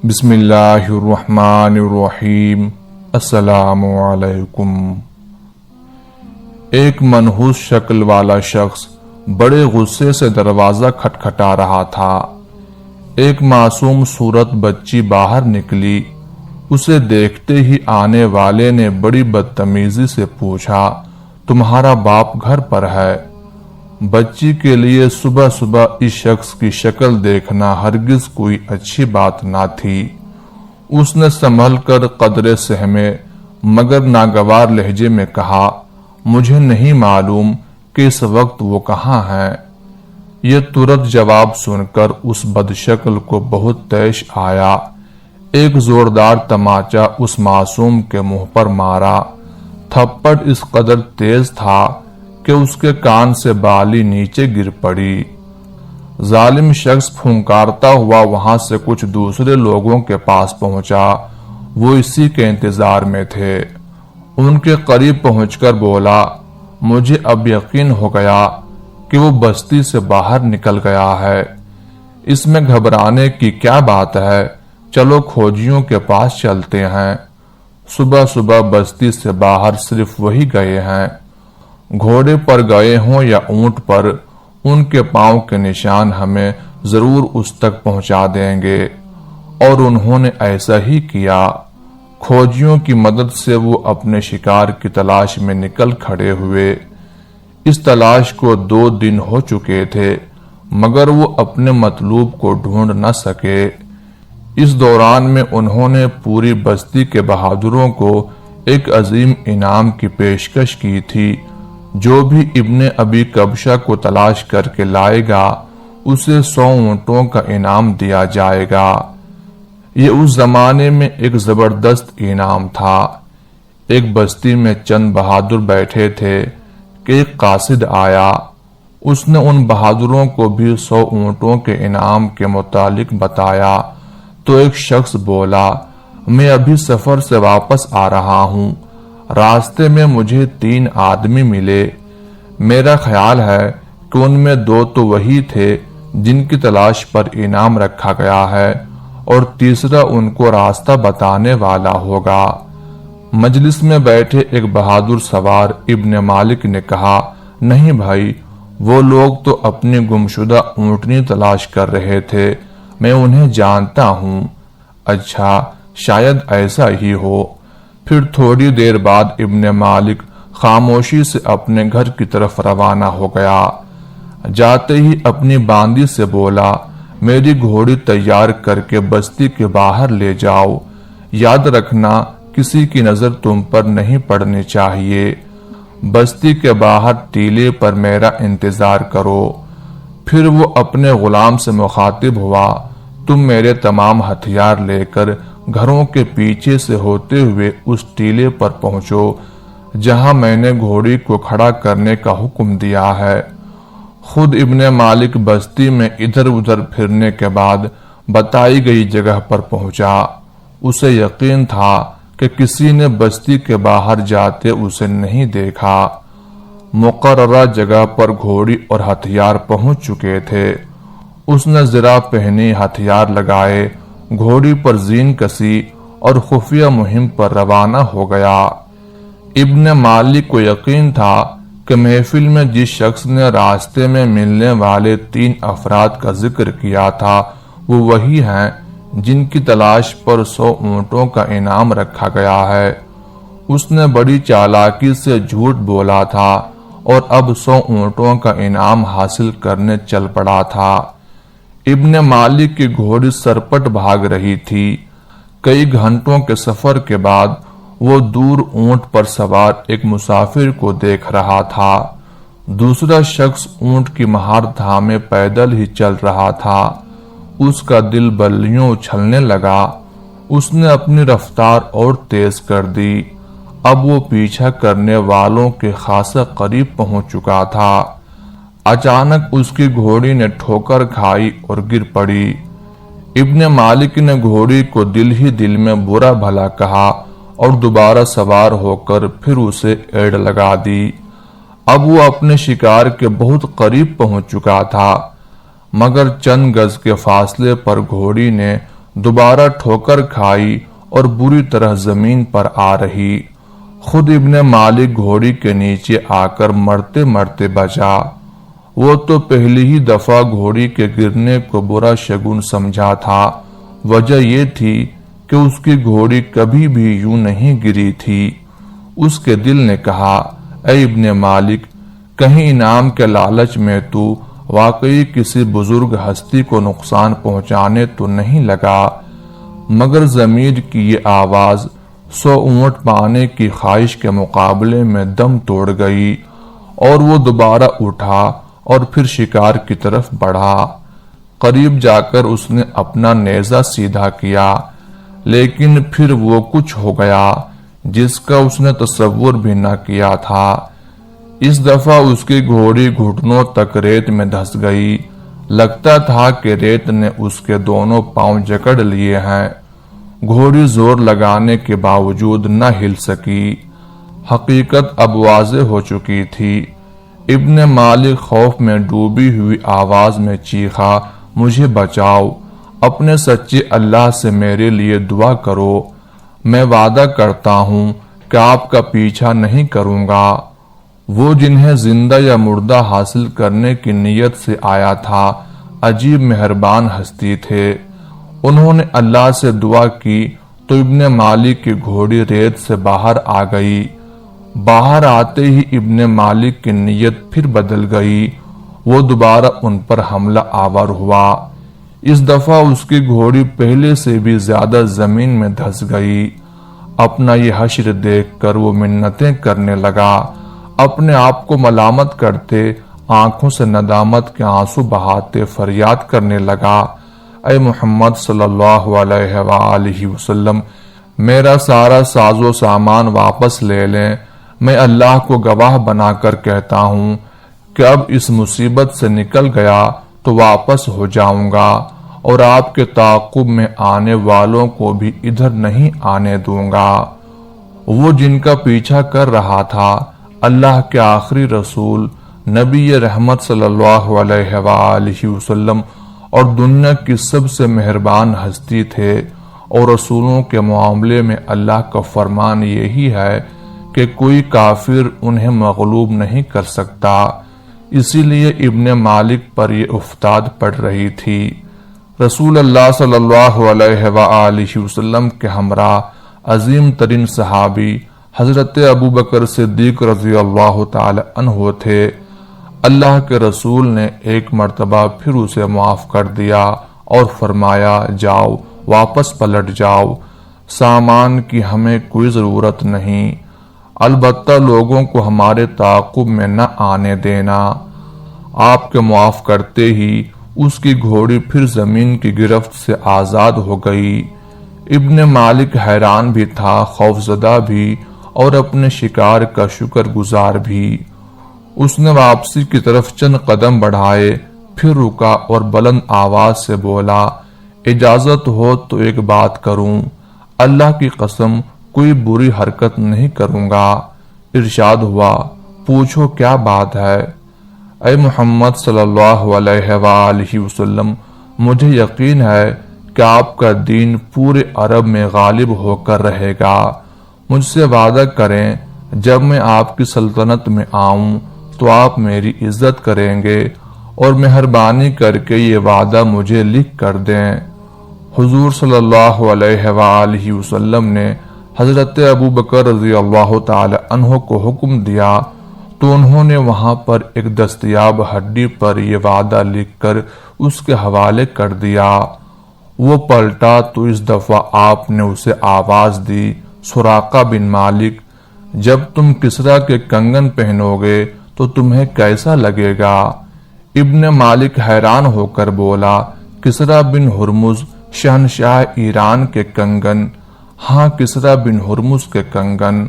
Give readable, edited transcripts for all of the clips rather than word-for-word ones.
بسم اللہ الرحمن الرحیم۔ السلام علیکم۔ ایک منحوس شکل والا شخص بڑے غصے سے دروازہ کھٹکھٹا رہا تھا۔ ایک معصوم صورت بچی باہر نکلی۔ اسے دیکھتے ہی آنے والے نے بڑی بدتمیزی سے پوچھا، تمہارا باپ گھر پر ہے؟ بچی کے لیے صبح صبح اس شخص کی شکل دیکھنا ہرگز کوئی اچھی بات نہ تھی۔ اس نے سنبھل کر قدرے سہمے مگر ناگوار لہجے میں کہا، مجھے نہیں معلوم کہ اس وقت وہ کہاں ہیں۔ یہ ترت جواب سن کر اس بدشکل کو بہت طیش آیا۔ ایک زوردار تماچا اس معصوم کے منہ پر مارا۔ تھپڑ اس قدر تیز تھا کہ اس کے کان سے بالی نیچے گر پڑی۔ ظالم شخص پھنکارتا ہوا وہاں سے کچھ دوسرے لوگوں کے پاس پہنچا۔ وہ اسی کے انتظار میں تھے۔ ان کے قریب پہنچ کر بولا، مجھے اب یقین ہو گیا کہ وہ بستی سے باہر نکل گیا ہے۔ اس میں گھبرانے کی کیا بات ہے؟ چلو کھوجیوں کے پاس چلتے ہیں۔ صبح صبح بستی سے باہر صرف وہی گئے ہیں۔ گھوڑے پر گئے ہوں یا اونٹ پر، ان کے پاؤں کے نشان ہمیں ضرور اس تک پہنچا دیں گے۔ اور انہوں نے ایسا ہی کیا۔ کھوجیوں کی مدد سے وہ اپنے شکار کی تلاش میں نکل کھڑے ہوئے۔ اس تلاش کو 2 دن ہو چکے تھے مگر وہ اپنے مطلوب کو ڈھونڈ نہ سکے۔ اس دوران میں انہوں نے پوری بستی کے بہادروں کو ایک عظیم انعام کی پیشکش کی تھی۔ جو بھی ابن ابی کبشہ کو تلاش کر کے لائے گا اسے 100 اونٹوں کا انعام دیا جائے گا۔ یہ اس زمانے میں ایک زبردست انعام تھا۔ ایک بستی میں چند بہادر بیٹھے تھے کہ ایک قاصد آیا۔ اس نے ان بہادروں کو بھی 100 اونٹوں کے انعام کے متعلق بتایا تو ایک شخص بولا، میں ابھی سفر سے واپس آ رہا ہوں۔ راستے میں مجھے 3 آدمی ملے۔ میرا خیال ہے کہ ان میں 2 تو وہی تھے جن کی تلاش پر انعام رکھا گیا ہے اور تیسرا ان کو راستہ بتانے والا ہوگا۔ مجلس میں بیٹھے ایک بہادر سوار ابن مالک نے کہا، نہیں بھائی، وہ لوگ تو اپنی گمشدہ اونٹنی تلاش کر رہے تھے، میں انہیں جانتا ہوں۔ اچھا، شاید ایسا ہی ہو۔ پھر تھوڑی دیر بعد ابن مالک خاموشی سے اپنے گھر کی طرف روانہ ہو گیا۔ جاتے ہی اپنی باندی سے بولا، میری گھوڑی تیار کر کے بستی کے باہر لے جاؤ۔ یاد رکھنا کسی کی نظر تم پر نہیں پڑنی چاہیے۔ بستی کے باہر ٹیلے پر میرا انتظار کرو۔ پھر وہ اپنے غلام سے مخاطب ہوا، تم میرے تمام ہتھیار لے کر گھروں کے پیچھے سے ہوتے ہوئے اس ٹیلے پر پہنچو جہاں میں نے گھوڑی کو کھڑا کرنے کا حکم دیا ہے۔ خود ابن مالک بستی میں ادھر ادھر پھرنے کے بعد بتائی گئی جگہ پر پہنچا۔ اسے یقین تھا کہ کسی نے بستی کے باہر جاتے اسے نہیں دیکھا۔ مقررہ جگہ پر گھوڑی اور ہتھیار پہنچ چکے تھے۔ اس نے زرہ پہنی، ہتھیار لگائے، گھوڑی پر زین کسی اور خفیہ مہم پر روانہ ہو گیا۔ ابن مالک کو یقین تھا کہ محفل میں جس شخص نے راستے میں ملنے والے 3 افراد کا ذکر کیا تھا وہ وہی ہیں جن کی تلاش پر 100 اونٹوں کا انعام رکھا گیا ہے۔ اس نے بڑی چالاکی سے جھوٹ بولا تھا اور اب 100 اونٹوں کا انعام حاصل کرنے چل پڑا تھا۔ ابن مالک کی گھوڑی سرپٹ بھاگ رہی تھی۔ کئی گھنٹوں کے سفر کے بعد وہ دور اونٹ پر سوار ایک مسافر کو دیکھ رہا تھا۔ دوسرا شخص اونٹ کی مہار تھامے پیدل ہی چل رہا تھا۔ اس کا دل بلیوں اچھلنے لگا۔ اس نے اپنی رفتار اور تیز کر دی۔ اب وہ پیچھا کرنے والوں کے خاصا قریب پہنچ چکا تھا۔ اچانک اس کی گھوڑی نے ٹھوکر کھائی اور گر پڑی۔ ابن مالک نے گھوڑی کو دل ہی دل میں برا بھلا کہا اور دوبارہ سوار ہو کر پھر اسے ایڑ لگا دی۔ اب وہ اپنے شکار کے بہت قریب پہنچ چکا تھا مگر چند گز کے فاصلے پر گھوڑی نے دوبارہ ٹھوکر کھائی اور بری طرح زمین پر آ رہی۔ خود ابن مالک گھوڑی کے نیچے آ کر مرتے مرتے بچا۔ وہ تو پہلی ہی دفعہ گھوڑی کے گرنے کو برا شگون سمجھا تھا۔ وجہ یہ تھی کہ اس کی گھوڑی کبھی بھی یوں نہیں گری تھی۔ اس کے دل نے کہا، اے ابن مالک، کہیں انعام کے لالچ میں تو واقعی کسی بزرگ ہستی کو نقصان پہنچانے تو نہیں لگا۔ مگر ضمیر کی یہ آواز 100 اونٹ پانے کی خواہش کے مقابلے میں دم توڑ گئی، اور وہ دوبارہ اٹھا اور پھر شکار کی طرف بڑھا۔ قریب جا کر اس نے اپنا نیزہ سیدھا کیا، لیکن پھر وہ کچھ ہو گیا جس کا اس نے تصور بھی نہ کیا تھا۔ اس دفعہ اس کی گھوڑی گھٹنوں تک ریت میں دھس گئی۔ لگتا تھا کہ ریت نے اس کے دونوں پاؤں جکڑ لیے ہیں۔ گھوڑی زور لگانے کے باوجود نہ ہل سکی۔ حقیقت اب واضح ہو چکی تھی۔ ابن مالک خوف میں ڈوبی ہوئی آواز میں چیخا، مجھے بچاؤ، اپنے سچے اللہ سے میرے لیے دعا کرو، میں وعدہ کرتا ہوں کہ آپ کا پیچھا نہیں کروں گا۔ وہ جنہیں زندہ یا مردہ حاصل کرنے کی نیت سے آیا تھا، عجیب مہربان ہستی تھے۔ انہوں نے اللہ سے دعا کی تو ابن مالک کی گھوڑی ریت سے باہر آ گئی۔ باہر آتے ہی ابن مالک کی نیت پھر بدل گئی۔ وہ دوبارہ ان پر حملہ آور ہوا۔ اس دفعہ اس کی گھوڑی پہلے سے بھی زیادہ زمین میں دھس گئی۔ اپنا یہ حشر دیکھ کر وہ منتیں کرنے لگا، اپنے آپ کو ملامت کرتے، آنکھوں سے ندامت کے آنسو بہاتے فریاد کرنے لگا، اے محمد صلی اللہ علیہ وآلہ وسلم، میرا سارا ساز و سامان واپس لے لیں۔ میں اللہ کو گواہ بنا کر کہتا ہوں کہ اب اس مصیبت سے نکل گیا تو واپس ہو جاؤں گا، اور آپ کے تعاقب میں آنے والوں کو بھی ادھر نہیں آنے دوں گا۔ وہ جن کا پیچھا کر رہا تھا، اللہ کے آخری رسول نبی رحمت صلی اللہ علیہ وآلہ وسلم، اور دنیا کی سب سے مہربان ہستی تھے، اور رسولوں کے معاملے میں اللہ کا فرمان یہی ہے کہ کوئی کافر انہیں مغلوب نہیں کر سکتا۔ اسی لیے ابن مالک پر یہ افتاد پڑ رہی تھی۔ رسول اللہ صلی اللہ علیہ وآلہ وسلم کے ہمراہ عظیم ترین صحابی حضرت ابوبکر صدیق رضی اللہ تعالی عنہ تھے۔ اللہ کے رسول نے ایک مرتبہ پھر اسے معاف کر دیا اور فرمایا، جاؤ، واپس پلٹ جاؤ، سامان کی ہمیں کوئی ضرورت نہیں، البتہ لوگوں کو ہمارے تعاقب میں نہ آنے دینا۔ آپ کے معاف کرتے ہی اس کی گھوڑی پھر زمین کی گرفت سے آزاد ہو گئی۔ ابن مالک حیران بھی تھا، خوفزدہ بھی، اور اپنے شکار کا شکر گزار بھی۔ اس نے واپسی کی طرف چند قدم بڑھائے، پھر رکا اور بلند آواز سے بولا، اجازت ہو تو ایک بات کروں؟ اللہ کی قسم کوئی بری حرکت نہیں کروں گا۔ ارشاد ہوا، پوچھو کیا بات ہے؟ اے محمد صلی اللہ علیہ وآلہ وسلم، مجھے یقین ہے کہ آپ کا دین پورے عرب میں غالب ہو کر رہے گا۔ مجھ سے وعدہ کریں، جب میں آپ کی سلطنت میں آؤں تو آپ میری عزت کریں گے، اور مہربانی کر کے یہ وعدہ مجھے لکھ کر دیں۔ حضور صلی اللہ علیہ وآلہ وسلم نے حضرت ابوبکر رضی اللہ تعالی عنہ کو حکم دیا تو انہوں نے وہاں پر ایک دستیاب ہڈی پر یہ وعدہ لکھ کر اس کے حوالے کر دیا۔ وہ پلٹا تو اس دفعہ آپ نے اسے آواز دی، سراقہ بن مالک، جب تم کسریٰ کے کنگن پہنو گے تو تمہیں کیسا لگے گا؟ ابن مالک حیران ہو کر بولا، کسریٰ بن ہرمز شہنشاہ ایران کے کنگن؟ ہاں، کسریٰ بن ہرمز کے کنگن۔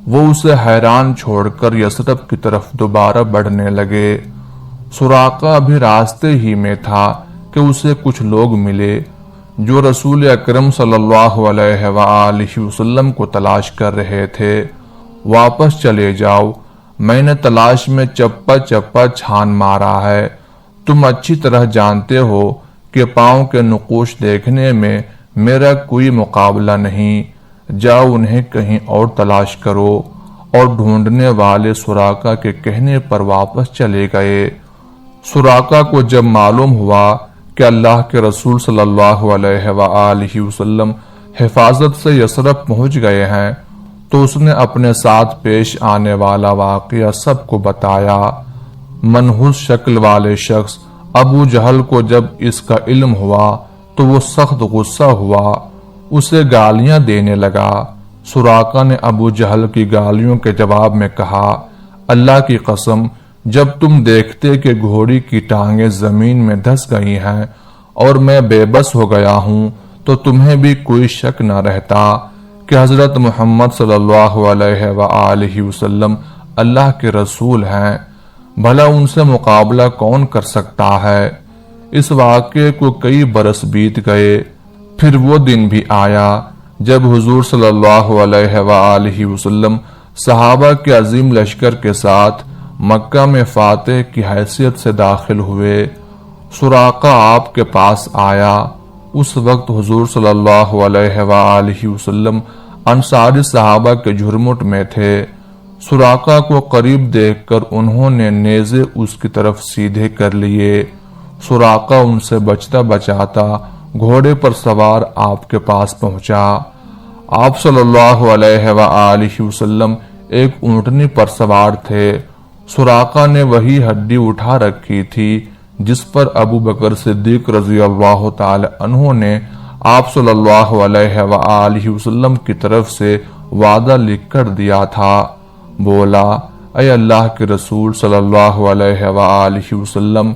وہ اسے حیران چھوڑ کر یثرب کی طرف دوبارہ بڑھنے لگے۔ سراقہ ابھی راستے ہی میں تھا کہ اسے کچھ لوگ ملے جو رسول اکرم صلی اللہ علیہ وآلہ وسلم کو تلاش کر رہے تھے۔ واپس چلے جاؤ، میں نے تلاش میں چپا چپا چھان مارا ہے۔ تم اچھی طرح جانتے ہو کہ پاؤں کے نقوش دیکھنے میں میرا کوئی مقابلہ نہیں، جاؤ انہیں کہیں اور تلاش کرو۔ اور ڈھونڈنے والے سراقہ کے کہنے پر واپس چلے گئے۔ سراقہ کو جب معلوم ہوا کہ اللہ کے رسول صلی اللہ علیہ وآلہ وسلم حفاظت سے یثرب پہنچ گئے ہیں تو اس نے اپنے ساتھ پیش آنے والا واقعہ سب کو بتایا۔ منحوس شکل والے شخص ابو جہل کو جب اس کا علم ہوا تو وہ سخت غصہ ہوا، اسے گالیاں دینے لگا۔ سراقہ نے ابو جہل کی گالیوں کے جواب میں کہا، اللہ کی قسم، جب تم دیکھتے کہ گھوڑی کی ٹانگیں زمین میں دھس گئی ہیں اور میں بے بس ہو گیا ہوں تو تمہیں بھی کوئی شک نہ رہتا کہ حضرت محمد صلی اللہ علیہ وآلہ وسلم اللہ کے رسول ہیں، بھلا ان سے مقابلہ کون کر سکتا ہے۔ اس واقعے کو کئی برس بیت گئے، پھر وہ دن بھی آیا جب حضور صلی اللہ علیہ وآلہ وسلم صحابہ کے عظیم لشکر کے ساتھ مکہ میں فاتح کی حیثیت سے داخل ہوئے۔ سراقہ آپ کے پاس آیا۔ اس وقت حضور صلی اللہ علیہ وآلہ وسلم انصاری صحابہ کے جھرمٹ میں تھے۔ سراقہ کو قریب دیکھ کر انہوں نے نیزے اس کی طرف سیدھے کر لیے۔ سراقہ ان سے بچتا بچاتا گھوڑے پر سوار آپ کے پاس پہنچا۔ آپ صلی اللہ علیہ وآلہ وسلم ایک اونٹنی پر سوار تھے۔ سراقہ نے وہی ہڈی اٹھا رکھی تھی جس پر ابو بکر صدیق رضی اللہ تعالی عنہ نے آپ صلی اللہ علیہ وآلہ وسلم کی طرف سے وعدہ لکھ کر دیا تھا۔ بولا، اے اللہ کے رسول صلی اللہ علیہ وآلہ وسلم،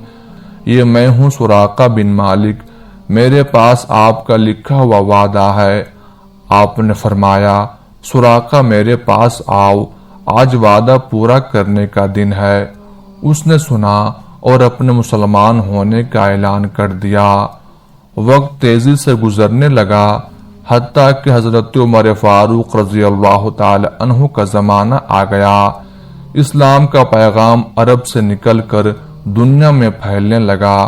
یہ میں ہوں سراقہ بن مالک، میرے پاس آپ کا لکھا ہوا وعدہ ہے۔ آپ نے فرمایا، سراقہ میرے پاس آؤ، آج وعدہ پورا کرنے کا دن ہے۔ اس نے سنا اور اپنے مسلمان ہونے کا اعلان کر دیا۔ وقت تیزی سے گزرنے لگا، حتیٰ کہ حضرت عمر فاروق رضی اللہ تعالی عنہ کا زمانہ آ گیا۔ اسلام کا پیغام عرب سے نکل کر دنیا میں پھیلنے لگا۔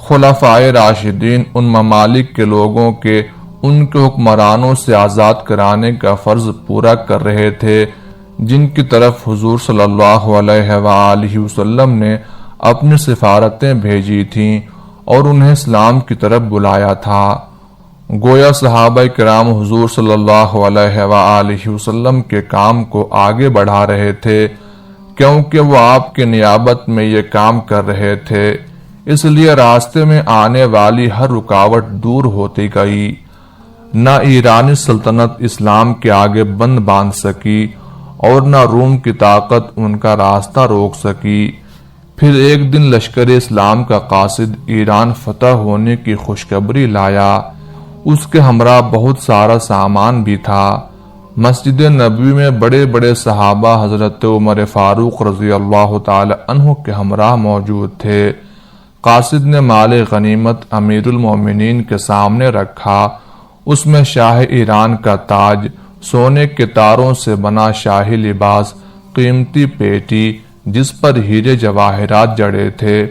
خلفائے راشدین ان ممالک کے لوگوں کے ان کے حکمرانوں سے آزاد کرانے کا فرض پورا کر رہے تھے جن کی طرف حضور صلی اللہ علیہ وآلہ وسلم نے اپنی سفارتیں بھیجی تھیں اور انہیں اسلام کی طرف بلایا تھا۔ گویا صحابہ کرام حضور صلی اللہ علیہ وآلہ وسلم کے کام کو آگے بڑھا رہے تھے، کیونکہ وہ آپ کے نیابت میں یہ کام کر رہے تھے، اس لیے راستے میں آنے والی ہر رکاوٹ دور ہوتی گئی۔ نہ ایرانی سلطنت اسلام کے آگے بند باندھ سکی اور نہ روم کی طاقت ان کا راستہ روک سکی۔ پھر ایک دن لشکر اسلام کا قاصد ایران فتح ہونے کی خوشخبری لایا۔ اس کے ہمراہ بہت سارا سامان بھی تھا۔ مسجد نبوی میں بڑے بڑے صحابہ حضرت عمر فاروق رضی اللہ تعالی عنہ کے ہمراہ موجود تھے۔ قاصد نے مال غنیمت امیر المومنین کے سامنے رکھا۔ اس میں شاہ ایران کا تاج، سونے کے تاروں سے بنا شاہی لباس، قیمتی پیٹی جس پر ہیرے جواہرات جڑے تھے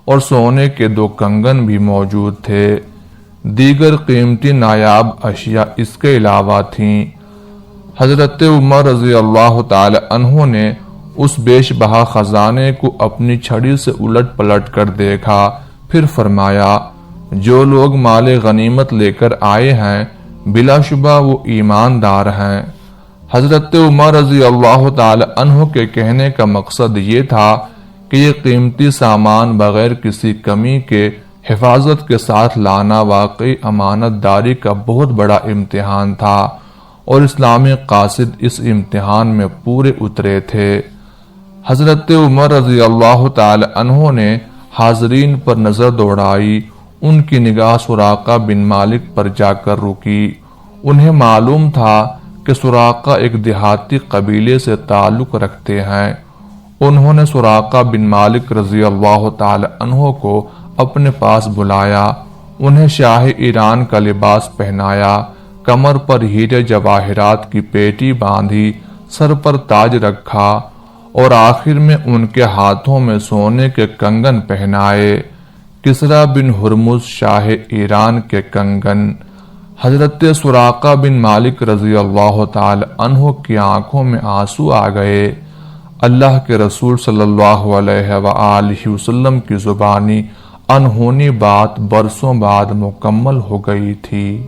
اور سونے کے 2 کنگن بھی موجود تھے۔ دیگر قیمتی نایاب اشیاء اس کے علاوہ تھیں۔ حضرت عمر رضی اللہ تعالی عنہ نے اس بیش بہا خزانے کو اپنی چھڑی سے الٹ پلٹ کر دیکھا، پھر فرمایا، جو لوگ مال غنیمت لے کر آئے ہیں بلا شبہ وہ ایماندار ہیں۔ حضرت عمر رضی اللہ تعالی عنہ کے کہنے کا مقصد یہ تھا کہ یہ قیمتی سامان بغیر کسی کمی کے حفاظت کے ساتھ لانا واقعی امانت داری کا بہت بڑا امتحان تھا اور اسلامی قاصد اس امتحان میں پورے اترے تھے۔ حضرت عمر رضی اللہ تعالی عنہ نے حاضرین پر نظر دوڑائی۔ ان کی نگاہ سراقہ بن مالک پر جا کر رکی۔ انہیں معلوم تھا کہ سراقہ ایک دیہاتی قبیلے سے تعلق رکھتے ہیں۔ انہوں نے سراقہ بن مالک رضی اللہ تعالی عنہ کو اپنے پاس بلایا، انہیں شاہ ایران کا لباس پہنایا، کمر پر ہیرے جواہرات کی پیٹی باندھی، سر پر تاج رکھا اور آخر میں ان کے ہاتھوں میں سونے کے کنگن پہنائے، کسریٰ بن ہرمز شاہ ایران کے کنگن۔ حضرت سراقہ بن مالک رضی اللہ تعالی عنہ کی آنکھوں میں آنسو آ گئے۔ اللہ کے رسول صلی اللہ علیہ وآلہ وسلم کی زبانی انہونی بات برسوں بعد مکمل ہو گئی تھی۔